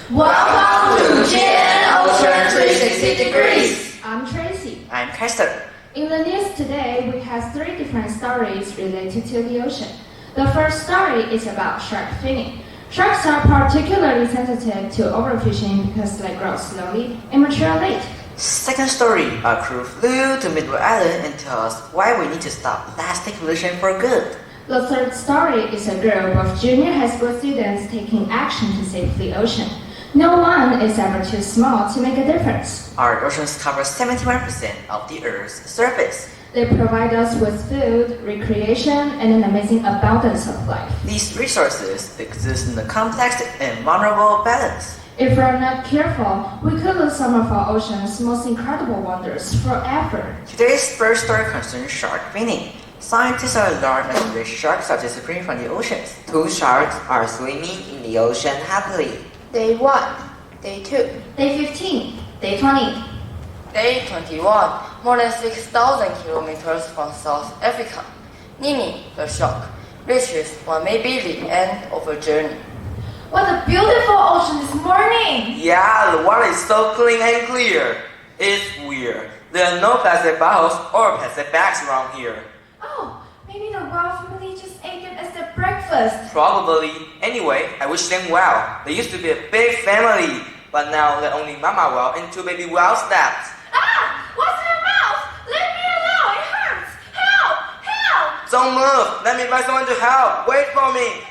Welcome to GN Ocean 360 Degrees. I'm Tracy. I'm Kester. In the news today, we have 3 different stories related to the ocean. The first story is about shark finning. Sharks are particularly sensitive to overfishing because they grow slowly and mature late. Second story, a crew flew to Midway Island and tell us why we need to stop plastic pollution for good. The third story is a group of junior high school students taking action to save the ocean. No one is ever too small to make a difference. Our oceans cover 71% of the Earth's surface. They provide us with food, recreation, and an amazing abundance of life. These resources exist in a complex and vulnerable balance. If we're not careful, we could lose some of our ocean's most incredible wonders forever. Today's first story concerns shark finning. Scientists are alarmed as rich sharks are disappearing from the oceans. 2 sharks are swimming in the ocean happily. Day 1, Day 2, Day 15, Day 20. Day 21, more than 6,000 kilometers from South Africa. Nini, the shark, reaches what may be the end of a journey. What a beautiful ocean this morning! Yeah, the water is so clean and clear. It's weird. There are no plastic bottles or plastic bags around here. Oh, maybe the royal family just ate them as their breakfast. Probably. Anyway, I wish them well. They used to be a big family, but now they're only Mama whale and 2 baby whales left. Ah! What's in your mouth? Leave me alone! It hurts! Help! Help! Don't move. Let me find someone to help. Wait for me.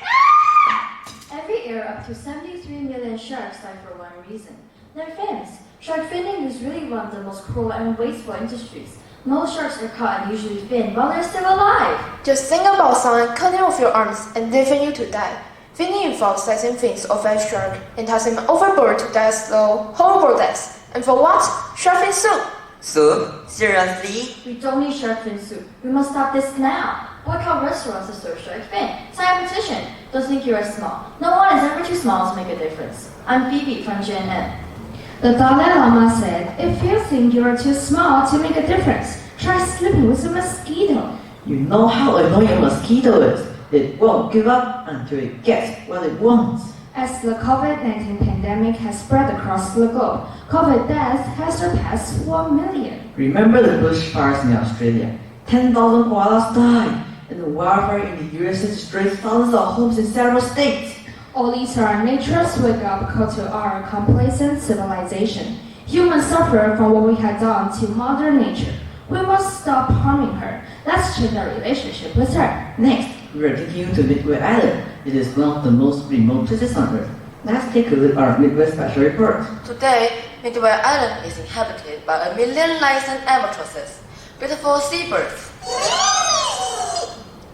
Every year, up to 73 million sharks die for one reason: their fins. Shark finning is really one of the most cruel and wasteful industries. Most sharks are caught and usually finned while they're still alive. Just think about someone cutting off your arms and leaving you to die. Finning involves slicing fins of a shark and tossing him overboard to die a slow, horrible death. And for what? Shark fin soup! Soup? Seriously? We don't need shark fin soup. We must stop this now. Boycott restaurants to serve shark fin. Sign a petition. Don't think you are small. No one is ever too small to make a difference. I'm Phoebe from GNN. The Dalai Lama said, if you think you are too small to make a difference, try sleeping with a mosquito. You know how annoying a mosquito is. It won't give up until it gets what it wants. As the COVID-19 pandemic has spread across the globe, COVID deaths has surpassed 4 million. Remember the bushfires in Australia? 10,000 koalas died, and the wildfire in the US has destroyed thousands of homes in several states. All these are nature's wake-up call to our complacent civilization. Humans suffer from what we have done to Mother Nature. We must stop harming her. Let's change our relationship with her. Next, we are taking you to Midway Island. It is one of the most remote places on Earth. Let's take a look at our Midway Special Report. Today, Midway Island is inhabited by 1 million licensed albatrosses, beautiful seabirds.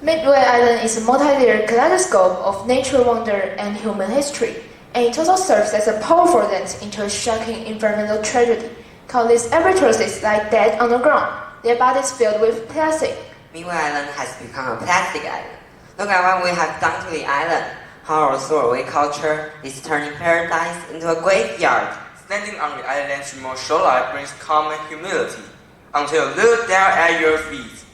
Midway Island is a multi-layered kaleidoscope of nature wonder and human history, and it also serves as a powerful lens into a shocking environmental tragedy. Countless albatrosses lie dead on the ground, their bodies filled with plastic. Midway Island has become a plastic island. Look at what we have done to the island. How our throwaway culture is turning paradise into a graveyard. Standing on the island's remote shoreline brings calm and humility until you look down at your feet.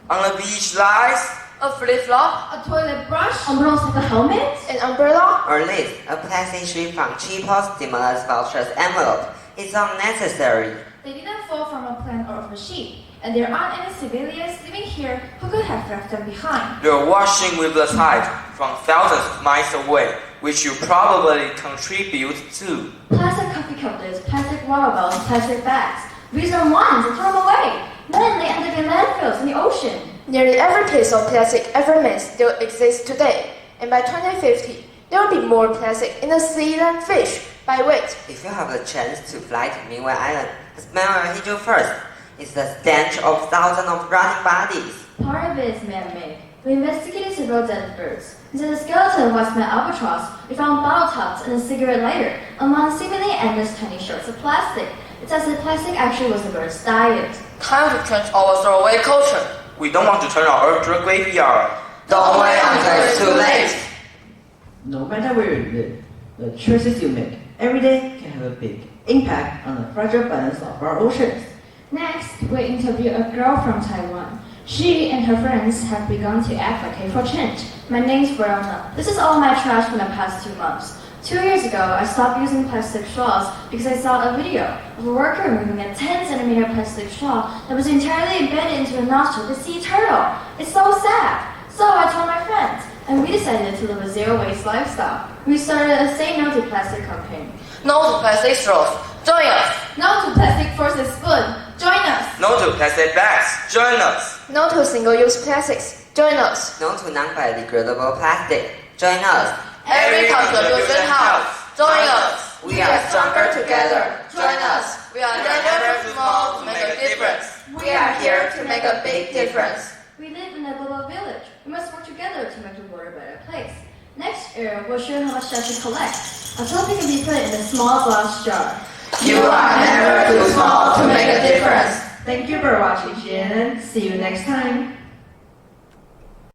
On the beach lies A flip-flop, A toilet brush? Umbrellas with a helmet? An umbrella? Or this, a plastic strip from cheapest stimulus vouchers envelope. It's unnecessary. They didn't fall from a plane or off a ship, and there aren't any civilians living here who could have left them behind. you're washing with the tide from thousands of miles away, which you probably contribute to. Plastic coffee cups, plastic water bottles, plastic bags. Reason one is to throw them away. Then they end up in landfills in the ocean. Nearly every piece of plastic ever made still exists today, and by 2050, there will be more plastic in the sea than fish by weight. If you have the chance to fly to Midway Island, the smell will hit you first. It's the stench of thousands of rotting bodies. Part of it is man-made. We investigated several dead birds. Inside the skeleton was my albatross. We found bottle tops and a cigarette lighter among seemingly endless tiny shards of plastic. It's as if plastic actually was the bird's diet. time to change our throwaway culture. We don't want to turn our Earth to a graveyard. Don't wait until it's too late. No matter where you live, the choices you make every day can have a big impact on the fragile balance of our oceans. Next, we interview a girl from Taiwan. She and her friends have begun to advocate for change. My name's Verona. This is all my trash from the past 2 months. 2 years ago, I stopped using plastic straws because I saw a video of a worker removing a 10-centimeter plastic straw that was entirely embedded into a nostril of a sea turtle. It's so sad. So I told my friends, and we decided to live a zero-waste lifestyle. We started a Say No to Plastic campaign. No to plastic straws. Join us. No to plastic forks and spoon. Join us. No to plastic bags. Join us. No to single-use plastics. Join us. No to non-biodegradable plastic. Join us. Every contribution helps. Join us. We are stronger together. Join us. We are never too small to make a difference. We are here to make a big difference. We live in a global village. We must work together to make the world a better place. Next year, we'll show you how much trash we collect. A topic can be put in a small glass jar. You are never too small to make a difference. Thank you for watching, Jen. See you next time.